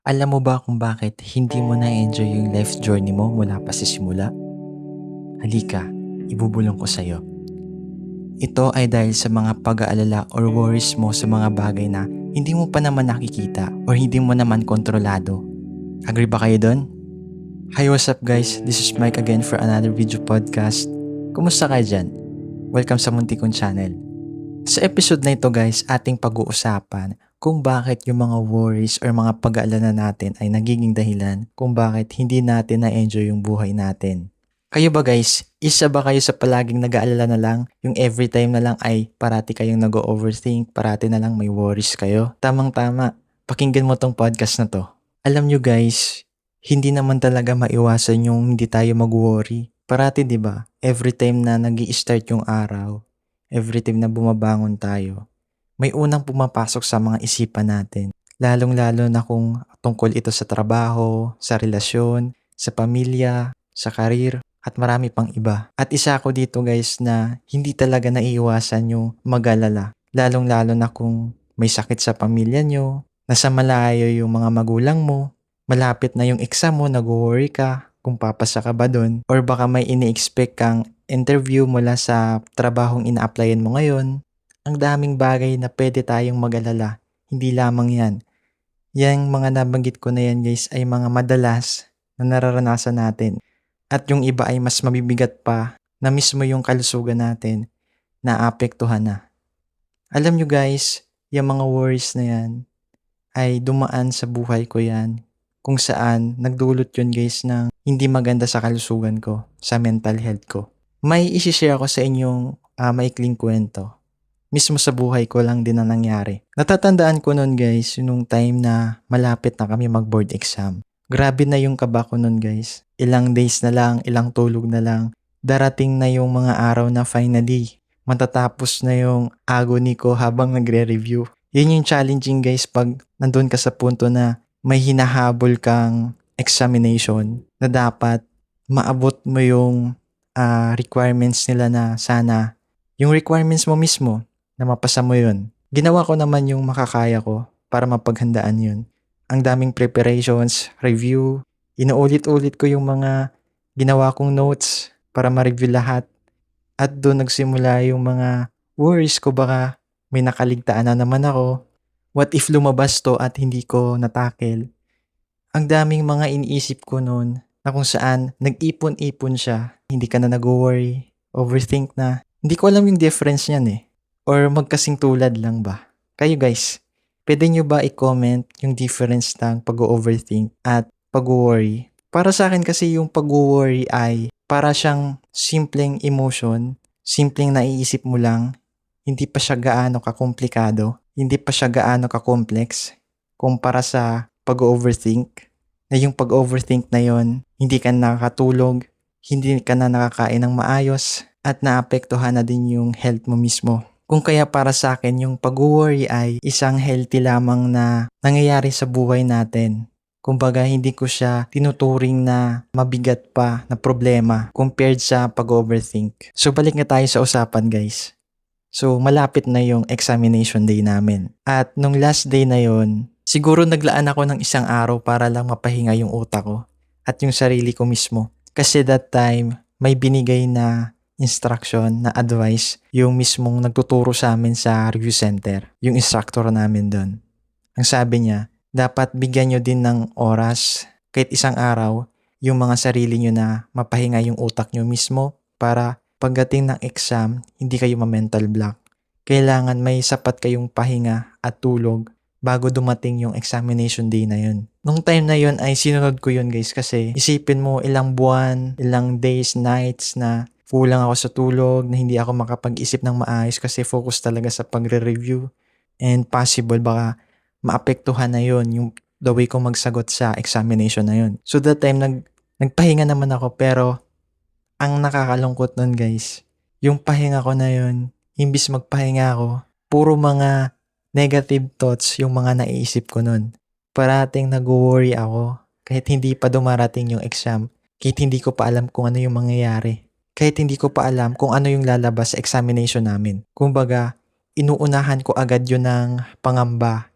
Alam mo ba kung bakit hindi mo na-enjoy yung life journey mo mula pa sa simula? Halika, ibubulong ko sa'yo. Ito ay dahil sa mga pag-aalala or worries mo sa mga bagay na hindi mo pa naman nakikita or hindi mo naman kontrolado. Agree ba kayo doon? Hi, what's up guys? This is Mike again for another video podcast. Kumusta kayo dyan? Welcome sa munti kong channel. Sa episode na ito guys, ating pag-uusapan kung bakit yung mga worries or mga pag-aalala natin ay nagiging dahilan kung bakit hindi natin na-enjoy yung buhay natin. Kayo ba guys, isa ba kayo sa palaging nag-aalala na lang, yung every time na lang ay parati kayong nag-overthink, parati na lang may worries kayo? Tamang-tama, pakinggan mo tong podcast na to. Alam nyo guys, hindi naman talaga maiwasan yung hindi tayo mag-worry. Parati 'di ba? Every time na nag-i-start yung araw, every time na bumabangon tayo, may unang pumapasok sa mga isipan natin. Lalong-lalo na kung tungkol ito sa trabaho, sa relasyon, sa pamilya, sa karir, at marami pang iba. At isa ako dito guys na hindi talaga naiiwasan yung mag-alala. Lalong-lalo na kung may sakit sa pamilya nyo, nasa malayo yung mga magulang mo, malapit na yung exam mo, nag-worry ka kung papasa ka ba dun, or baka may ini-expect kang interview mula sa trabahong ina-applyan mo ngayon. Ang daming bagay na pwede tayong mag-alala. Hindi lamang yan. Yang mga nabanggit ko na yan guys ay mga madalas na nararanasan natin. At yung iba ay mas mabibigat pa na mismo yung kalusugan natin na apektuhan na. Alam nyo guys, yung mga worries na yan ay dumaan sa buhay ko yan. Kung saan nagdulot yun guys ng hindi maganda sa kalusugan ko, sa mental health ko. May isi-share ako sa inyong maikling kwento. Mismo sa buhay ko lang din na nangyari. Natatandaan ko nun guys, yung time na malapit na kami mag-board exam. Grabe na yung kaba ko nun guys. Ilang days na lang, ilang tulog na lang. Darating na yung mga araw na finally, matatapos na yung agony ko habang nagre-review. Yun yung challenging guys pag nandun ka sa punto na may hinahabol kang examination na dapat maabot mo yung requirements nila na sana yung requirements mo mismo na mapasa mo yun. Ginawa ko naman yung makakaya ko para mapaghandaan yun. Ang daming preparations, review, inuulit-ulit ko yung mga ginawa kong notes para ma-review lahat. At doon nagsimula yung mga worries ko, baka may nakaligtaan na naman ako. What if lumabas to at hindi ko natakel? Ang daming mga iniisip ko noon na kung saan nag-ipon-ipon siya. Hindi ka na nag-worry, overthink na. Hindi ko alam yung difference niyan eh. Or magkasing tulad lang ba? Kayo guys, pwede nyo ba i-comment yung difference ng pag-overthink at pag-worry? Para sa akin kasi yung pag-worry ay para siyang simpleng emotion, simpleng naiisip mo lang, hindi pa siya gaano kakomplikado, hindi pa siya gaano ka-complex kumpara sa pag-overthink. Na yung pag-overthink na yon, hindi ka nakakatulog, hindi ka na nakakain ng maayos, at naapektuhan na din yung health mo mismo. Kung kaya para sa akin, yung pag-worry ay isang healthy lamang na nangyayari sa buhay natin. Kumbaga, hindi ko siya tinuturing na mabigat pa na problema compared sa pag-overthink. So, balik na tayo sa usapan guys. So, malapit na yung examination day namin. At nung last day na yon, siguro naglaan ako ng isang araw para lang mapahinga yung utak ko at yung sarili ko mismo. Kasi that time, may binigay na instruction na advice yung mismong nagtuturo sa amin sa review center, yung instructor namin doon. Ang sabi niya, dapat bigyan nyo din ng oras, kahit isang araw, yung mga sarili nyo na mapahinga yung utak nyo mismo para pagdating ng exam, hindi kayo ma-mental block. Kailangan may sapat kayong pahinga at tulog bago dumating yung examination day na yun. Nung time na yun ay sinunod ko yun guys kasi isipin mo ilang buwan, ilang days, nights na kulang ako sa tulog, na hindi ako makapag-isip ng maayos kasi focus talaga sa pagre-review. And possible baka maapektuhan na yun yung the way ko magsagot sa examination na yun. So that time nagpahinga naman ako pero ang nakakalungkot nun guys, yung pahinga ko na yun, imbis magpahinga ako, puro mga negative thoughts yung mga naiisip ko nun. Parating nag-worry ako kahit hindi pa dumarating yung exam, kahit hindi ko pa alam kung ano yung mangyayari. Kahit hindi ko pa alam kung ano yung lalabas sa examination namin. Kumbaga, inuunahan ko agad yun ng pangamba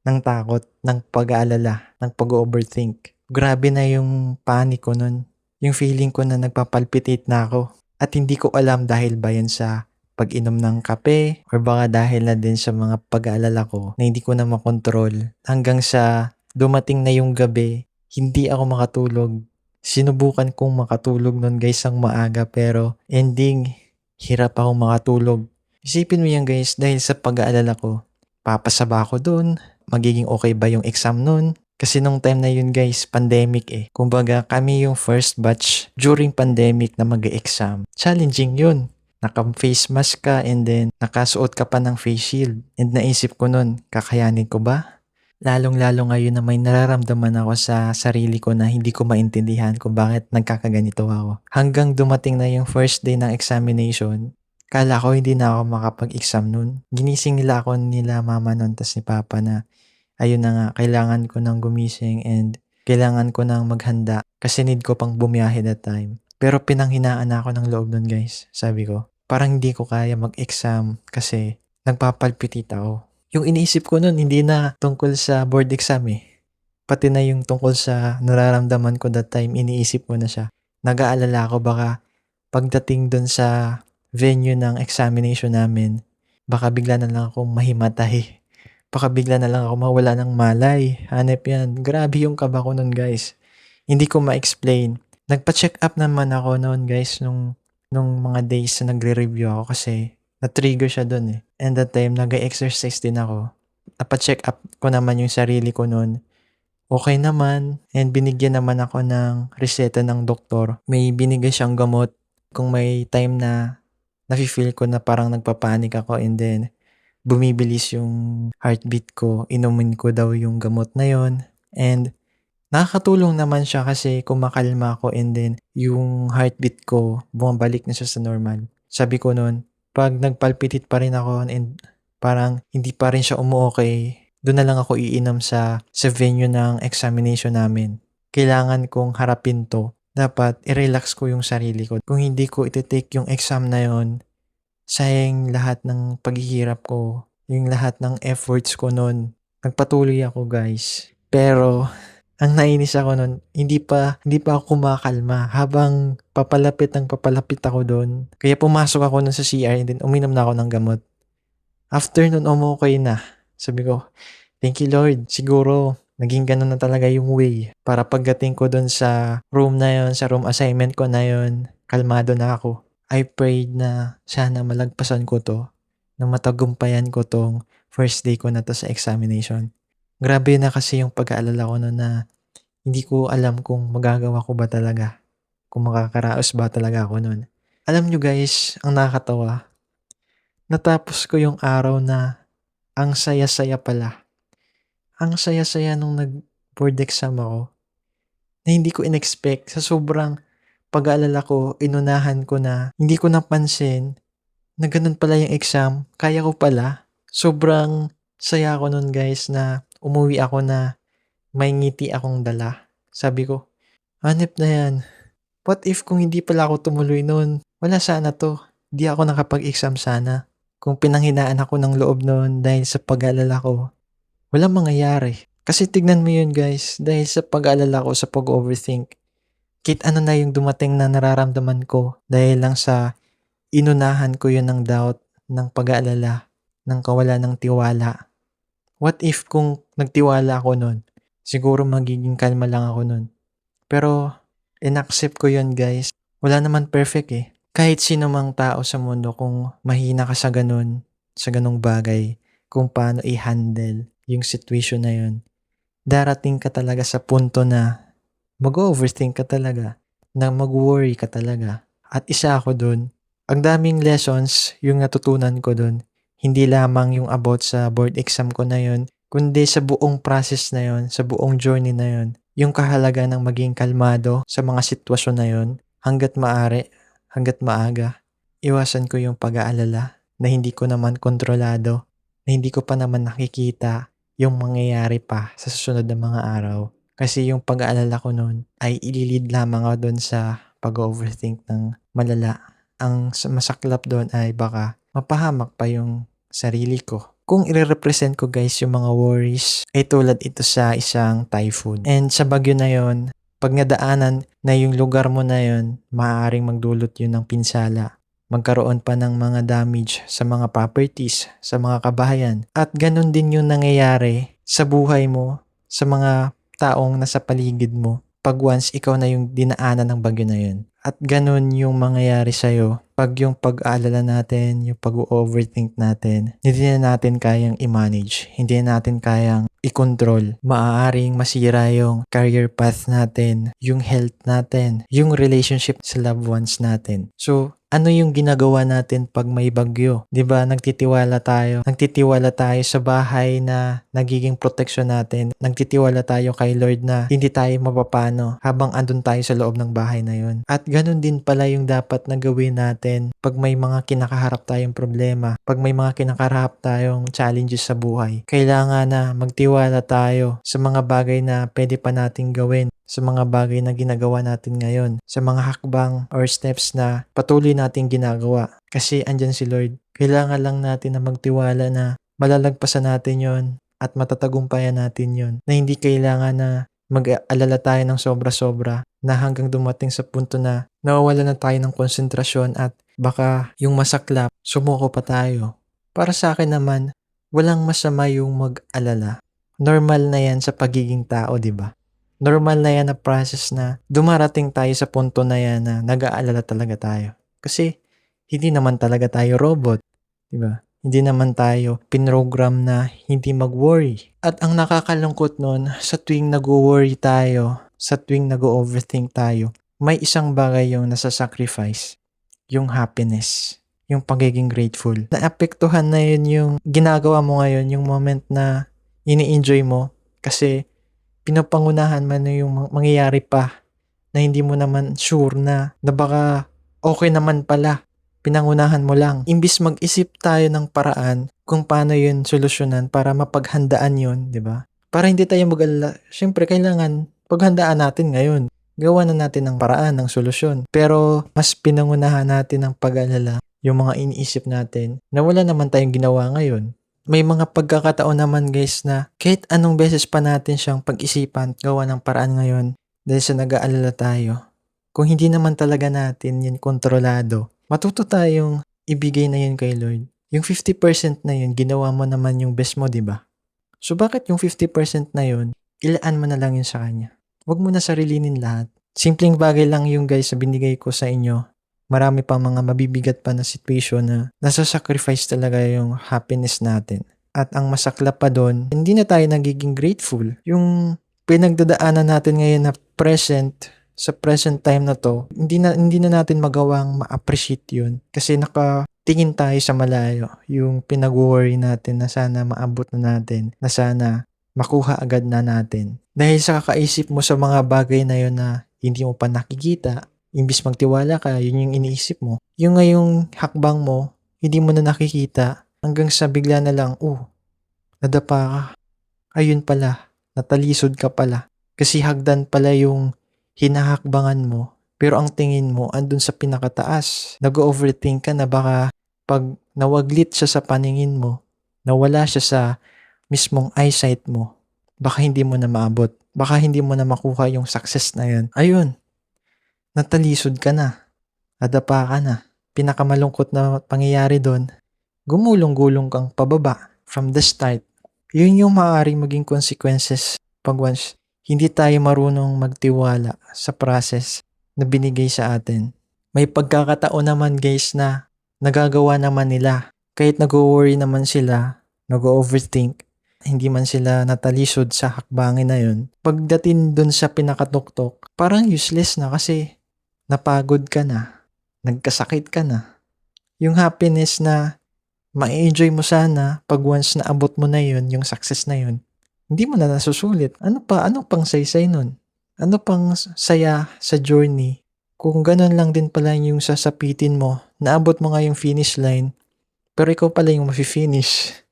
ng takot, ng pag-aalala, ng pag-overthink. Grabe na yung panic ko nun. Yung feeling ko na nagpapalpitate na ako. At hindi ko alam dahil ba yun sa pag-inom ng kape or baka dahil na din sa mga pag-aalala ko na hindi ko na makontrol. Hanggang sa dumating na yung gabi, hindi ako makatulog. Sinubukan kong makatulog nun guys ang maaga pero ending, hirap akong makatulog. Isipin mo yan guys dahil sa pag-aalala ko. Papasa ba ako dun? Magiging okay ba yung exam nun? Kasi nung time na yun guys, pandemic eh. Kumbaga kami yung first batch during pandemic na mag-exam. Challenging yun. Naka-face mask ka and then nakasuot ka pa ng face shield. And naisip ko nun, kakayanin ko ba? Lalong-lalo ngayon na may nararamdaman ako sa sarili ko na hindi ko maintindihan kung bakit nagkakaganito ako. Hanggang dumating na yung first day ng examination, kala ko hindi na ako makapag-exam nun. Ginising nila ako nila mama nun tas ni papa na ayun na nga, kailangan ko nang gumising and kailangan ko nang maghanda kasi need ko pang bumiyahe that time. Pero pinanghinaan ako ng loob nun guys, sabi ko. Parang hindi ko kaya mag-exam kasi nagpapalpitate ako. Yung iniisip ko nun, hindi na tungkol sa board exam eh. Pati na yung tungkol sa nararamdaman ko that time, iniisip ko na siya. Nag-aalala ako baka pagdating dun sa venue ng examination namin, baka bigla na lang akong mahimatay. Baka bigla na lang ako mawala ng malay. Hanep yan. Grabe yung kaba ko nun guys. Hindi ko ma-explain. Nagpa-check up naman ako noon guys nung mga days na nagre-review ako kasi na-trigger siya dun eh. And that time, nag-exercise din ako. Napa-check up ko naman yung sarili ko noon. Okay naman. And binigyan naman ako ng reseta ng doktor. May binigay siyang gamot. Kung may time na nafe-feel ko na parang nagpapanik ako and then bumibilis yung heartbeat ko, inumin ko daw yung gamot na yon. And nakakatulong naman siya kasi kumakalma ako and then yung heartbeat ko bumabalik na siya sa normal. Sabi ko noon, pag nagpalpitate pa rin ako and parang hindi pa rin siya umuokay, doon na lang ako iinom sa venue ng examination namin. Kailangan kong harapin to. Dapat i-relax ko yung sarili ko. Kung hindi ko iti-take yung exam na yon, sayang lahat ng paghihirap ko, yung lahat ng efforts ko noon. Nagpatuloy ako guys. Pero ang nainis ako noon, hindi pa ako kumakalma habang papalapit ako doon. Kaya pumasok ako nun sa CR and then uminom na ako ng gamot. After nun, okay na. Sabi ko, thank you Lord. Siguro, naging ganun na talaga yung way. Para pagdating ko doon sa room na yon, sa room assignment ko na yon, kalmado na ako. I prayed na sana malagpasan ko to, na matagumpayan ko tong first day ko na to sa examination. Grabe na kasi yung pag-aalala ko noon na hindi ko alam kung magagawa ko ba talaga, kung makakaraos ba talaga ako noon. Alam nyo guys, ang nakakatawa, natapos ko yung araw na ang saya-saya pala. Ang saya-saya nung nag-board exam ako na hindi ko in-expect sa sobrang pag-aalala ko, inunahan ko na hindi ko napansin na ganun pala yung exam. Kaya ko pala. Sobrang saya ko nun guys na umuwi ako na may ngiti akong dala. Sabi ko, hanep na yan. What if kung hindi pala ako tumuloy nun? Wala sana to. Di ako nakapag-exam sana. Kung pinanghinaan ako ng loob nun dahil sa pag-aalala ko, walang mangyayari. Kasi tignan mo yun guys, dahil sa pag-aalala ko, sa pag-overthink, kahit ano na yung dumating na nararamdaman ko dahil lang sa inunahan ko yun ng doubt, ng pag-aalala, ng kawalan ng tiwala. What if kung nagtiwala ako nun? Siguro magiging kalma lang ako nun. Pero in-accept ko yun guys. Wala naman perfect eh. Kahit sino mang tao sa mundo kung mahina ka sa ganung bagay, kung paano i-handle yung situation na yun, darating ka talaga sa punto na mag-overthink ka talaga, na mag-worry ka talaga. At isa ako dun. Ang daming lessons yung natutunan ko dun. Hindi lamang yung about sa board exam ko na yun, kundi sa buong process na yun, sa buong journey na yun. Yung kahalaga ng maging kalmado sa mga sitwasyon na yun, hanggat maaari, hanggat maaga. Iwasan ko yung pag-aalala na hindi ko naman kontrolado, na hindi ko pa naman nakikita yung mangyayari pa sa susunod na mga araw. Kasi yung pag-aalala ko noon ay ililid lamang ako doon sa pag-overthink ng malala. Ang masaklap doon ay baka mapahamak pa yung sarili ko. Kung i-represent ko guys yung mga worries, ay tulad ito sa isang typhoon. And sa bagyo na yon, pag nadaanan na yung lugar mo na yon, maaaring magdulot yun ng pinsala. Magkaroon pa ng mga damage sa mga properties, sa mga kabahayan. At ganun din yung nangyayari sa buhay mo, sa mga taong nasa paligid mo, pag once ikaw na yung dinaanan ng bagyo na yun. At ganun yung mangyayari sa'yo pag yung pag-aalala natin, yung pag-overthink natin, hindi na natin kayang i-manage, hindi na natin kayang i-control. Maaaring masira yung career path natin, yung health natin, yung relationship sa loved ones natin. So, ano yung ginagawa natin pag may bagyo? 'Di ba? Nagtitiwala tayo sa bahay na nagiging protection natin. Nagtitiwala tayo kay Lord na hindi tayo mapapano habang andun tayo sa loob ng bahay na yun. At ganun din pala yung dapat na gawin natin pag may mga kinakaharap tayong problema, pag may mga kinakaharap tayong challenges sa buhay. Kailangan na magtiwala tayo sa mga bagay na pwede pa nating gawin, sa mga bagay na ginagawa natin ngayon, sa mga hakbang or steps na patuloy nating ginagawa. Kasi andyan si Lord. Kailangan lang natin na magtiwala na malalagpasan natin yon at matatagumpayan natin yon. Na hindi kailangan na mag-alala tayo ng sobra-sobra na hanggang dumating sa punto na nawawala na tayo ng konsentrasyon at baka yung masaklap, sumuko pa tayo. Para sa akin naman, walang masama yung mag-alala. Normal na yan sa pagiging tao, di ba? Normal na yan na process na dumarating tayo sa punto na yan na nag-aalala talaga tayo. Kasi hindi naman talaga tayo robot, di ba? Hindi naman tayo pinrogram na hindi mag-worry. At ang nakakalungkot nun, sa tuwing nag-worry tayo, sa tuwing nag-overthink tayo, may isang bagay yung nasa-sacrifice, yung happiness, yung pagiging grateful. Naapektuhan na yun yung ginagawa mo ngayon, yung moment na ini-enjoy mo kasi pinapangunahan man yung mangyayari pa na hindi mo naman sure na baka okay naman pala. Pinangunahan mo lang. Imbis mag-isip tayo ng paraan kung paano yun solusyonan para mapaghandaan yun, di ba? Para hindi tayo mag-alala. Siyempre, kailangan paghandaan natin ngayon. Gawa na natin ng paraan, ng solusyon. Pero mas pinangunahan natin ng pag-alala yung mga iniisip natin na wala naman tayong ginawa ngayon. May mga pagkakataon naman guys na kahit anong beses pa natin siyang pag-isipan, gawa ng paraan ngayon dahil sa nag-aalala tayo. Kung hindi naman talaga natin yun kontrolado, matuto tayong ibigay na yun kay Lord. Yung 50% na yun, ginawa mo naman yung best mo, di ba? So bakit yung 50% na yun, ilaan mo na lang yun sa Kanya? Huwag mo na sarilinin lahat. Simpleng bagay lang yung guys sa binigay ko sa inyo. Marami pa mga mabibigat pa na situation na nasa-sacrifice talaga yung happiness natin. At ang masaklap pa doon, hindi na tayo nagiging grateful. Yung pinagdadaanan natin ngayon na present, sa present time na to, hindi na natin magawang ma-appreciate yun. Kasi nakatingin tayo sa malayo. Yung pinag-worry natin na sana maabot na natin, na sana makuha agad na natin. Dahil sa kakaisip mo sa mga bagay na yun na hindi mo pa nakikita, imbis magtiwala ka, yun yung iniisip mo. Yung ngayong hakbang mo, hindi mo na nakikita, hanggang sa bigla na lang, nadapa ka. Ayun pala, natalisod ka pala. Kasi hagdan pala yung hinahakbangan mo, pero ang tingin mo, andun sa pinakataas. Nag-overthink ka na baka pag nawaglit siya sa paningin mo, nawala siya sa mismong eyesight mo, baka hindi mo na maabot. Baka hindi mo na makuha yung success na yun. Ayun. Natalisod ka na, nadapa ka na. Pinakamalungkot na pangyayari doon, gumulong-gulong kang pababa from the start. Yun yung maaaring maging consequences pag once hindi tayo marunong magtiwala sa process na binigay sa atin. May pagkakataon naman guys na nagagawa naman nila. Kahit nag-worry naman sila, nag-overthink, hindi man sila natalisod sa hakbangin na yun. Pagdating dun sa pinakatuktok, parang useless na kasi napagod ka na, nagkasakit ka na. Yung happiness na ma-enjoy mo sana pag once na abot mo na yun, yung success na yun, hindi mo na nasusulit. Ano pang saysay nun? Ano pang saya sa journey? Kung ganun lang din pala yung sasapitin mo, naabot mo nga yung finish line, pero ikaw pala yung mafi-finish.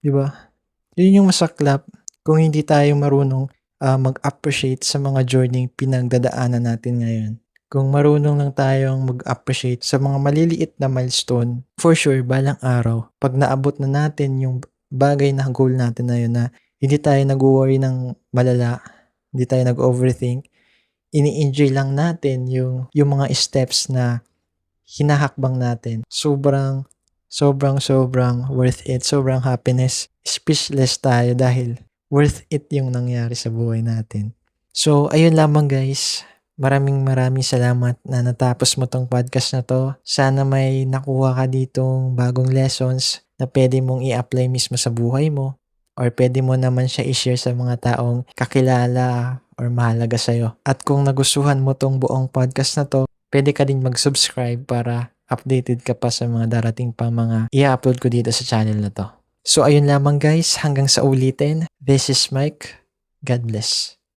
Diba? Yun yung masaklap kung hindi tayo marunong mag-appreciate sa mga journey pinagdadaanan natin ngayon. Kung marunong lang tayong mag-appreciate sa mga maliliit na milestone, for sure, balang araw, pag naabot na natin yung bagay na goal natin na yun, na hindi tayo nag-worry ng malala, hindi tayo nag-overthink. Ini-enjoy lang natin yung mga steps na hinahakbang natin. Sobrang worth it. Sobrang happiness. Speechless tayo dahil worth it yung nangyari sa buhay natin. So, ayun lamang guys. Maraming salamat na natapos mo tong podcast na to. Sana may nakuha ka ditong bagong lessons na pwede mong i-apply mismo sa buhay mo, or pwede mo naman siya i-share sa mga taong kakilala or mahalaga sa'yo. At kung nagustuhan mo tong buong podcast na to, pwede ka din mag-subscribe para updated ka pa sa mga darating pang mga i-upload ko dito sa channel na to. So ayun lamang guys, hanggang sa ulitin. This is Mike. God bless.